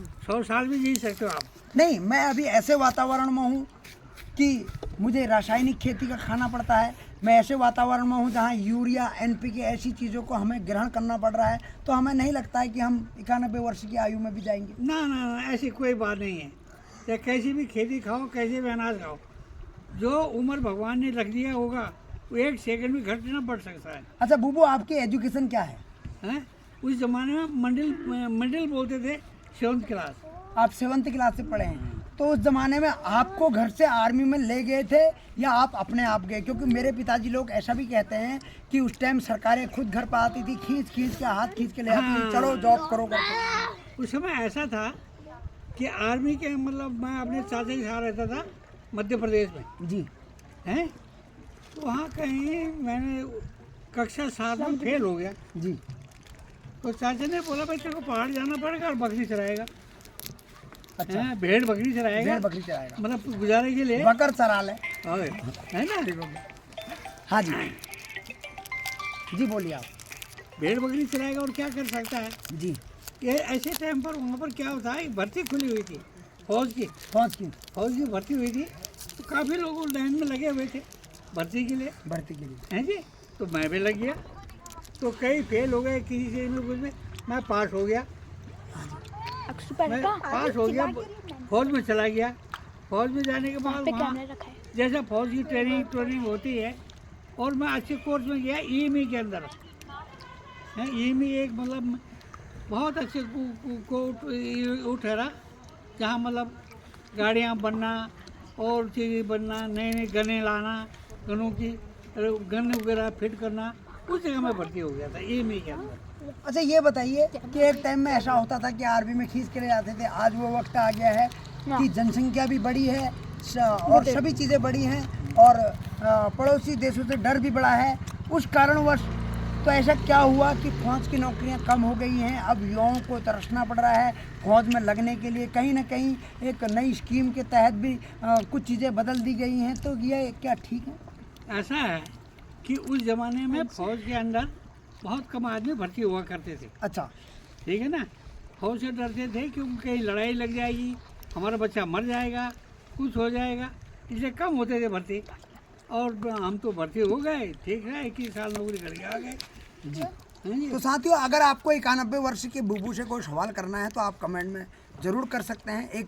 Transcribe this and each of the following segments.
100 साल भी जी सकते हो आप। नहीं, मैं अभी ऐसे वातावरण में हूँ कि मुझे रासायनिक खेती का खाना पड़ता है। मैं ऐसे वातावरण में हूँ जहाँ यूरिया, एनपीके ऐसी चीज़ों को हमें ग्रहण करना पड़ रहा है, तो हमें नहीं लगता है कि हम 91 वर्ष की आयु में भी जाएंगे। ना ना ना, ऐसी कोई बात नहीं है। या कैसी भी खेती खाओ, कैसे भी अनाज खाओ, जो उम्र भगवान ने रख दिया होगा वो 1 सेकंड भी घट ना बढ़ सकता है। अच्छा बुबू, आपकी एजुकेशन क्या है? हैं? उस जमाने में मंडल बोलते थे, 7th क्लास। आप 7th क्लास से पढ़े हैं, तो उस ज़माने में आपको घर से आर्मी में ले गए थे या आप अपने आप गए? क्योंकि मेरे पिताजी लोग ऐसा भी कहते हैं कि उस टाइम सरकारें खुद घर पर आती थी, खींच खींच के, हाथ खींच के ले आती थी, चलो जॉब करो करके। उस समय ऐसा था कि आर्मी के मतलब मैं अपने चाचा के साथ रहता था मध्य प्रदेश में, जी हैं? तो वहाँ कहीं मैंने कक्षा 7 में फेल हो गया। जी। तो चाचा ने बोला भाई तेरे को पहाड़ जाना पड़ेगा और बकरी चराएगा। अच्छा, हैं? भेड़ बकरी चराएगा, भेड़ बकरी चराएगा, मतलब गुजारे के लिए। बकर चरा ले। ओए, है ना? हाँ जी जी, बोलिए आप। भेड़ बकरी चलाएगा और क्या कर सकता है? जी। ये ऐसे टाइम पर वहाँ पर क्या होता है, भर्ती खुली हुई थी फौज की। फौज की भर्ती हुई थी, तो काफ़ी लोग लाइन में लगे हुए थे भर्ती के लिए, हैं जी? तो मैं भी लग गया। तो कई फेल हो गए, किसी चीज़ में कुछ में, मैं पास हो गया। मैं पास हो गया, फौज में चला गया। फौज में जाने के बाद वहाँ जैसा फौज की ट्रेनिंग होती है, और मैं अच्छे कोर्स में गया ईएमई के अंदर। ईएमई एक मतलब बहुत अच्छे को ठहरा, जहाँ मतलब गाड़ियाँ बनना और चीज़ें बनना, नए नए गने लाना, गनों की गन वगैरह फिट करना, उस जगह में भर्ती हो गया था ईएमई के अंदर। अच्छा ये बताइए कि एक टाइम में ऐसा होता था कि आर्मी में खींच के ले जाते थे, आज वो वक्त आ गया है कि जनसंख्या भी बढ़ी है और सभी चीज़ें बढ़ी हैं, और पड़ोसी देशों से डर भी बढ़ा है। उस कारणवश तो ऐसा क्या हुआ कि फौज की नौकरियां कम हो गई हैं, अब युवाओं को तरसना पड़ रहा है फौज में लगने के लिए। कहीं ना कहीं एक नई स्कीम के तहत भी कुछ चीज़ें बदल दी गई हैं, तो ये क्या ठीक है? ऐसा है कि उस ज़माने में फौज के अंदर बहुत कम आदमी भर्ती हुआ करते थे। अच्छा, ठीक है ना? फौज से डरते थे क्योंकि कहीं लड़ाई लग जाएगी, हमारा बच्चा मर जाएगा, कुछ हो जाएगा, इसलिए कम होते थे भर्ती। और हम तो भर्ती हो गए, ठीक है, 21 साल नौकरी करके आ गए जी। हैं? तो साथियों, अगर आपको 91 वर्ष के बुबू से कोई सवाल करना है तो आप कमेंट में ज़रूर कर सकते हैं।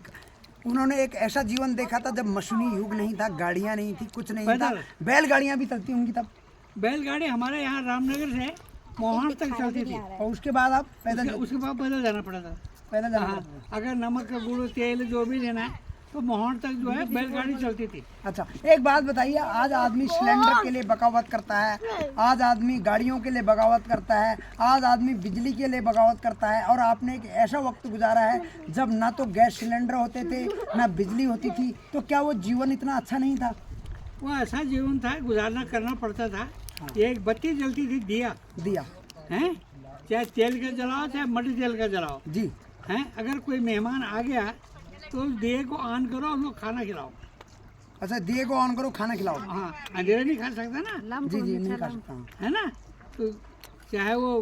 उन्होंने एक ऐसा जीवन देखा था जब मशीनी युग नहीं था, गाड़ियाँ नहीं थी, कुछ नहीं था, बैलगाड़ियाँ भी चलती होंगी तब। बैलगाड़ी हमारे यहाँ रामनगर से मोहान तक चलती थी, और उसके बाद आप पैदल उसके बाद पैदल जाना पड़ा था। जाना हाँ, अगर नमक गुड़ तेल जो भी लेना है तो मोहान तक जो है बैलगाड़ी चलती थी। अच्छा, एक बात बताइए, आज आदमी सिलेंडर के लिए बगावत करता है, आज आदमी गाड़ियों के लिए बगावत करता है, आज आदमी बिजली के लिए बगावत करता है, और आपने एक ऐसा वक्त गुजारा है जब ना तो गैस सिलेंडर होते थे ना बिजली होती थी, तो क्या वो जीवन इतना अच्छा नहीं था? वो ऐसा जीवन था, गुजारना करना पड़ता था। एक बत्ती जलती थी, दिया हैं, चाहे तेल का जलाओ चाहे मट्टी तेल का जलाओ जी हैं। अगर कोई मेहमान आ गया तो उस दिए को ऑन करो, उसको खाना खिलाओ। अच्छा, दिए को ऑन करो, खाना खिलाओ। हाँ, अंधेरे नहीं खा सकता ना, जी जी, नहीं खा सकता हूँ। है ना? तो चाहे वो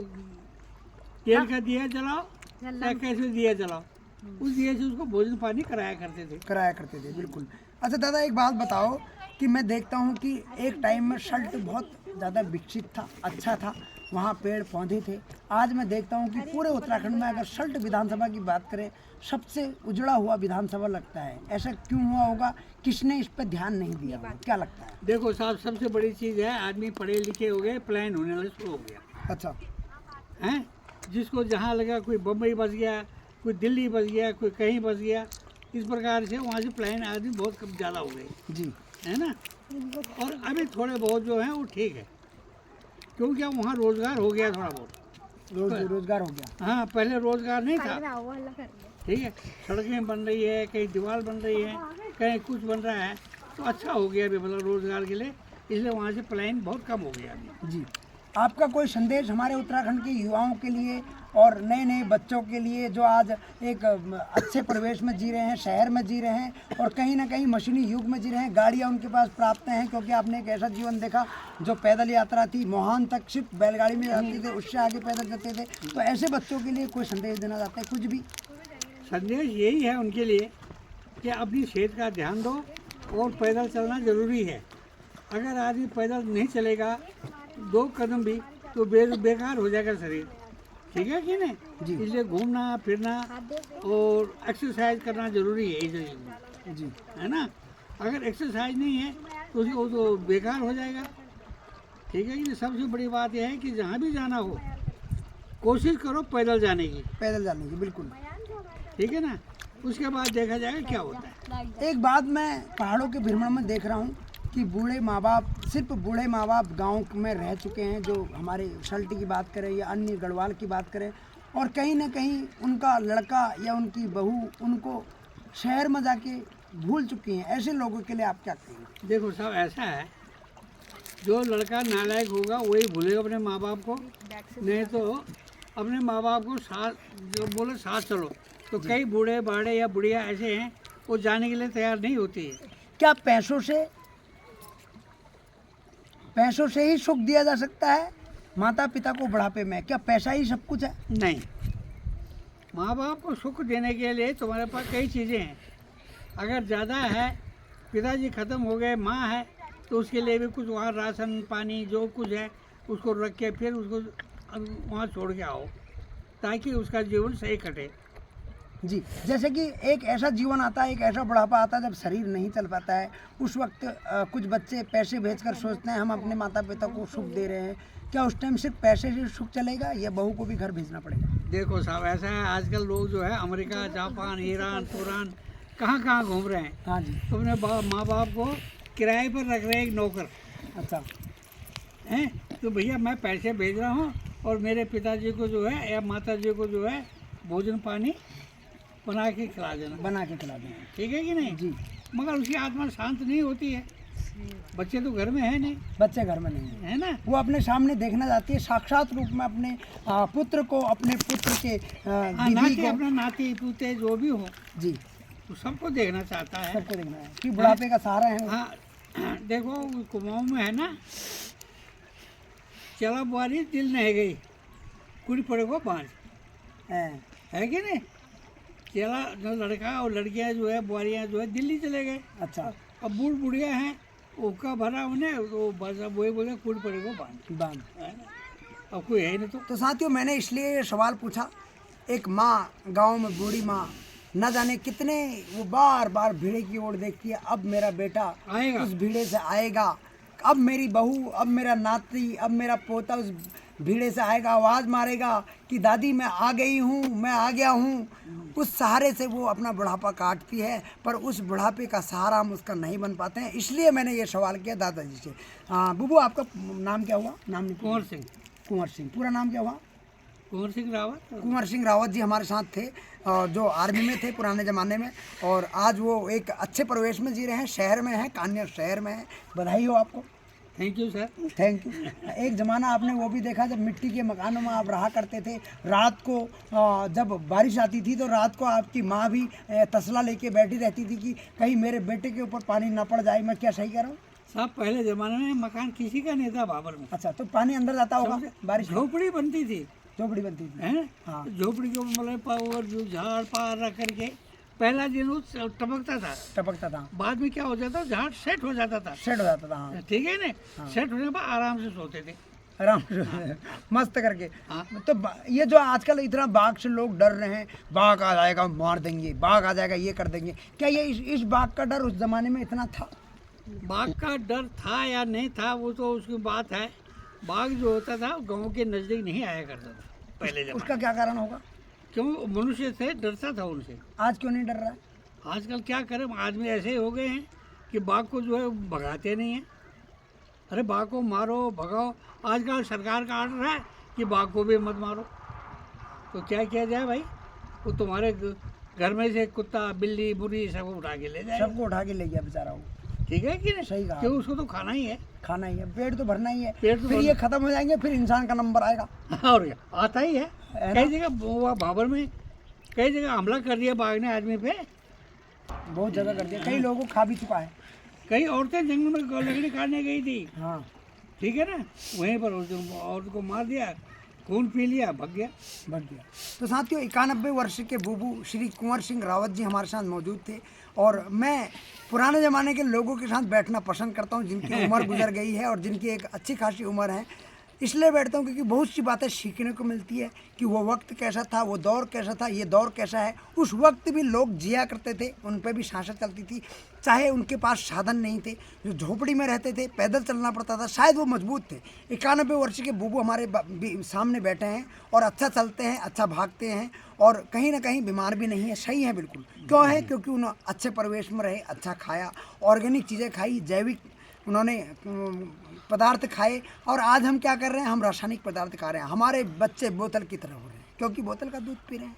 तेल का दिया जलाओ चाहे कैसे दिया जलाओ, उस दिए से उसको भोजन पानी कराया करते थे। बिल्कुल। अच्छा दादा, एक बात बताओ कि मैं देखता हूँ कि एक टाइम में सल्ट बहुत ज़्यादा विकसित था, अच्छा था, वहाँ पेड़ पौधे थे। आज मैं देखता हूँ कि पूरे उत्तराखंड में अगर सल्ट विधानसभा की बात करें, सबसे उजड़ा हुआ विधानसभा लगता है। ऐसा क्यों हुआ होगा? किसने इस पर ध्यान नहीं दिया होगा? क्या लगता है? देखो साहब, सबसे बड़ी चीज़ है, आदमी पढ़े लिखे हो गए, प्लान होने वाले शुरू हो गया। अच्छा, हैं? जिसको जहाँ लगा, कोई बम्बई बस गया, कोई दिल्ली बस गया, कोई कहीं बस गया, इस प्रकार से वहाँ से प्लान आदमी बहुत कम ज़्यादा हो गए, जी है ना? और अभी थोड़े बहुत जो हैं वो ठीक है, क्योंकि अब वहाँ रोज़गार हो गया थोड़ा बहुत। रोजगार हो गया। हाँ, पहले रोज़गार नहीं था। ठीक है, सड़कें बन रही है, कहीं दीवार बन रही है, कहीं कुछ बन रहा है, तो अच्छा हो गया अभी मतलब रोज़गार के लिए, इसलिए वहाँ से पलायन बहुत कम हो गया अभी। जी, आपका कोई संदेश हमारे उत्तराखंड के युवाओं के लिए और नए नए बच्चों के लिए जो आज एक अच्छे परिवेश में जी रहे हैं, शहर में जी रहे हैं और कहीं ना कहीं मशीनी युग में जी रहे हैं, गाड़ियां उनके पास प्राप्त हैं, क्योंकि आपने एक ऐसा जीवन देखा जो पैदल यात्रा थी, मोहान तक सिर्फ बैलगाड़ी में जाते थे, उससे आगे पैदल जाते थे, तो ऐसे बच्चों के लिए कोई संदेश देना चाहते हैं कुछ भी? संदेश यही है उनके लिए कि अपनी सेहत का ध्यान दो और पैदल चलना ज़रूरी है। अगर आदमी पैदल नहीं चलेगा 2 कदम भी तो बेकार हो जाएगा शरीर, ठीक है कि नहीं। इसलिए घूमना फिरना और एक्सरसाइज करना ज़रूरी है इस में, जी है ना। अगर एक्सरसाइज नहीं है तो वो तो बेकार हो जाएगा, ठीक है कि। सबसे बड़ी बात यह है कि जहाँ भी जाना हो कोशिश करो पैदल जाने की, बिल्कुल। ठीक है ना। उसके बाद देखा जाएगा क्या होता है। एक बात मैं पहाड़ों के भ्रमण में देख रहा हूँ कि बूढ़े माँ बाप, सिर्फ बूढ़े माँ बाप गाँव में रह चुके हैं, जो हमारे सल्टी की बात करें या अन्य गढ़वाल की बात करें, और कहीं ना कहीं उनका लड़का या उनकी बहू उनको शहर में जाके भूल चुकी हैं। ऐसे लोगों के लिए आप क्या कहेंगे? देखो साहब, ऐसा है, जो लड़का नालायक होगा वही भूलेगा अपने माँ बाप को, नहीं तो अपने माँ बाप को साथ, जो बोले साथ चलो, तो कई बूढ़े बाड़े या बुढ़िया ऐसे हैं वो जाने के लिए तैयार नहीं होती है। क्या पैसों से ही सुख दिया जा सकता है माता पिता को बुढ़ापे में? क्या पैसा ही सब कुछ है? नहीं, माँ बाप को सुख देने के लिए तुम्हारे पास कई चीज़ें हैं। अगर ज़्यादा है, पिताजी ख़त्म हो गए, माँ है, तो उसके लिए भी कुछ वहाँ राशन पानी जो कुछ है उसको रख के फिर उसको वहाँ छोड़ के आओ, ताकि उसका जीवन सही कटे। जी, जैसे कि एक ऐसा जीवन आता है, एक ऐसा बुढ़ापा आता है जब शरीर नहीं चल पाता है, उस वक्त कुछ बच्चे पैसे भेजकर सोचते हैं हम अपने माता पिता को सुख दे रहे हैं। क्या उस टाइम सिर्फ पैसे से सुख चलेगा या बहू को भी घर भेजना पड़ेगा? देखो साहब, ऐसा है, आजकल लोग जो है अमेरिका, जापान, ईरान, तुरान कहाँ घूम रहे हैं। हाँ जी। तो अपने माँ बाप को किराए पर रख रहे हैं, एक नौकर। अच्छा हैं, तो भैया मैं पैसे भेज रहा हूँ और मेरे पिताजी को जो है या माता जी को जो है भोजन पानी बना के खिला देना, ठीक है कि नहीं जी। मगर उसकी आत्मा शांत नहीं होती है। बच्चे तो घर में है नहीं, बच्चे घर में नहीं है ना। वो अपने सामने देखना चाहती है साक्षात रूप में अपने पुत्र को, अपने पुत्र के दीदी को, अपना नाती पोते जो भी हो जी, तो सबको देखना चाहता है, सबको देखना है कि बुढ़ापे का सहारा है। हाँ, देखो कुमाऊं में है ना, चला बुआरी दिल नहीं गई, कुड़ी पड़े को बांझ, है कि नहीं। चला जो लड़का और लड़कियां जो है, बुआरियाँ जो है दिल्ली चले गए। अच्छा, अब बुढ़िया हैं, उसका भरा उन्हें, तो बस अब वही बोले कुड़ी पड़े को बांध, है ना। अब कोई है नहीं तो साथियों, मैंने इसलिए ये सवाल पूछा, एक माँ गांव में, बूढ़ी माँ, न जाने कितने वो बार बार भीड़े की ओर देखती है, अब मेरा बेटा आएगा, उस भीड़े से आएगा, अब मेरी बहू, अब मेरा नाती, अब मेरा पोता उस भीड़े से आएगा, आवाज़ मारेगा कि दादी मैं आ गई हूँ, मैं आ गया हूँ। उस सहारे से वो अपना बुढ़ापा काटती है, पर उस बुढ़ापे का सहारा हम उसका नहीं बन पाते हैं। इसलिए मैंने ये सवाल किया दादाजी से। बुबू, आपका नाम क्या हुआ? नाम नहीं? कुंवर सिंह। कुंवर सिंह, पूरा नाम क्या हुआ? कुंवर सिंह रावत। कुंवर सिंह रावत जी हमारे साथ थे, जो आर्मी में थे पुराने ज़माने में, और आज वो एक अच्छे परिवेश में जी रहे हैं, शहर में हैं, कान्य शहर में है। बधाई हो आपको। Thank you sir. Thank you. एक ज़माना आपने वो भी देखा जब मिट्टी के मकानों में आप रहा करते थे, रात को जब बारिश आती थी तो रात को आपकी माँ भी तसला लेके बैठी रहती थी कि कहीं मेरे बेटे के ऊपर पानी ना पड़ जाए। मैं क्या सही कह रहा हूँ? साहब, पहले ज़माने में मकान किसी का नहीं था बाबर में। अच्छा, तो पानी अंदर जाता होगा बारिश? झोपड़ी बनती थी, झोपड़ी बनती थी, है। हाँ। झोपड़ी को मतलब जो झाड़ पार रख करके पहला दिन वो टपकता था, बाद में क्या हो जाता, झाड़ सेट हो जाता था, हाँ। ठीक है ना। सेट होने के बाद आराम से सोते थे, आराम से मस्त करके। हाँ। तो ये जो आजकल इतना बाघ से लोग डर रहे हैं, बाघ आ जाएगा मार देंगे, बाघ आ जाएगा ये कर देंगे, क्या ये इस बाघ का डर उस जमाने में इतना था? बाघ का डर था या नहीं था वो तो उसकी बात है। बाघ जो होता था गांव के नज़दीक नहीं आया करता था पहले जमाने। उसका क्या कारण होगा? क्यों? मनुष्य से डरता था उनसे। आज क्यों नहीं डर रहा है? आजकल क्या करें, आदमी ऐसे ही हो गए हैं कि बाघ को जो है भगाते नहीं हैं। अरे बाघ को मारो भगाओ, आजकल सरकार का आर्डर है कि बाघ को भी मत मारो, तो क्या किया जाए भाई? वो तुम्हारे घर में से कुत्ता बिल्ली बुरी सबको उठा के ले जाए, सबको उठा के ले गया बेचारा वो, ठीक है कि नहीं? सही कहा। क्यों? उसको तो खाना ही है, खाना ही है, पेट तो भरना ही है। पेट तो फिर ये खत्म हो जाएंगे, फिर इंसान का नंबर आएगा। और क्या आता ही है। कई जगह बाबर में कई जगह हमला कर दिया बाघ ने आदमी पे, बहुत जगह कर दिया, कई लोगों को खा भी चुका है। कई औरतें जंगल में लकड़ी काटने गई थी, हाँ, ठीक है ना, वहीं पर उस औरत को मार दिया, खून पी लिया, भग गया। बढ़ गया। तो साथियों 91 वर्ष के बूबू श्री कुंवर सिंह रावत जी हमारे साथ मौजूद थे और मैं पुराने ज़माने के लोगों के साथ बैठना पसंद करता हूं जिनकी उम्र गुजर गई है और जिनकी एक अच्छी खासी उम्र है। इसलिए बैठता हूं क्योंकि बहुत सी बातें सीखने को मिलती है कि वो वक्त कैसा था, वो दौर कैसा था, ये दौर कैसा है। उस वक्त भी लोग जिया करते थे, उन पर भी सांसें चलती थी, चाहे उनके पास साधन नहीं थे, जो झोपड़ी में रहते थे, पैदल चलना पड़ता था, शायद वो मजबूत थे। 91 वर्ष के बूबू हमारे सामने बैठे हैं और अच्छा चलते हैं, अच्छा भागते हैं और कहीं ना कहीं बीमार भी नहीं है, सही है बिल्कुल। क्यों है? क्योंकि उन्होंने अच्छे परिवेश में रहे, अच्छा खाया, ऑर्गेनिक चीज़ें खाई, जैविक उन्होंने पदार्थ खाए। और आज हम क्या कर रहे हैं? हम रासायनिक पदार्थ खा रहे हैं। हमारे बच्चे बोतल की तरह हो रहे हैं क्योंकि बोतल का दूध पी रहे हैं।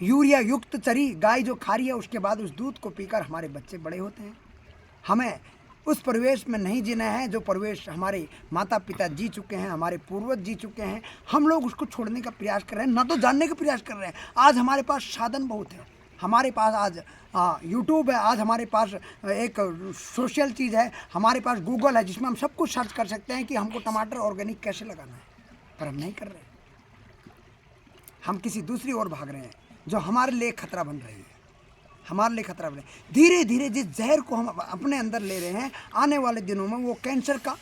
यूरिया युक्त चरी गाय जो खा रही है उसके बाद उस दूध को पीकर हमारे बच्चे बड़े होते हैं। हमें उस परिवेश में नहीं जीना है जो परिवेश हमारे माता पिता जी चुके हैं, हमारे पूर्वज जी चुके हैं। हम लोग उसको छोड़ने का प्रयास कर रहे हैं, ना तो जानने का प्रयास कर रहे हैं। आज हमारे पास साधन बहुत है, हमारे पास आज यूट्यूब है, आज हमारे पास एक सोशल चीज़ है, हमारे पास गूगल है जिसमें हम सब कुछ सर्च कर सकते हैं कि हमको टमाटर ऑर्गेनिक कैसे लगाना है, पर हम नहीं कर रहे। हम किसी दूसरी ओर भाग रहे हैं जो हमारे लिए खतरा बन रही है, हमारे लिए खतरा बन रही है। धीरे धीरे जिस जहर को हम अपने अंदर ले रहे हैं, आने वाले दिनों में वो कैंसर का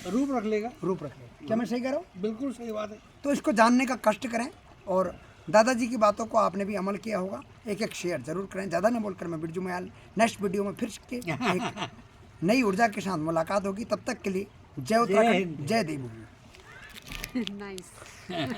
रूप रख लेगा। क्या मैं सही कह रहा हूँ? बिल्कुल सही बात है। तो इसको जानने का कष्ट करें और दादाजी की बातों को आपने भी अमल किया होगा, एक एक शेयर जरूर करें। ज़्यादा न बोलकर मैं बिरजू मयाल, नेक्स्ट वीडियो में फिर से एक नई ऊर्जा के साथ मुलाकात होगी। तब तक के लिए जय उत्तराखंड, जय देवभूमि। नाइस।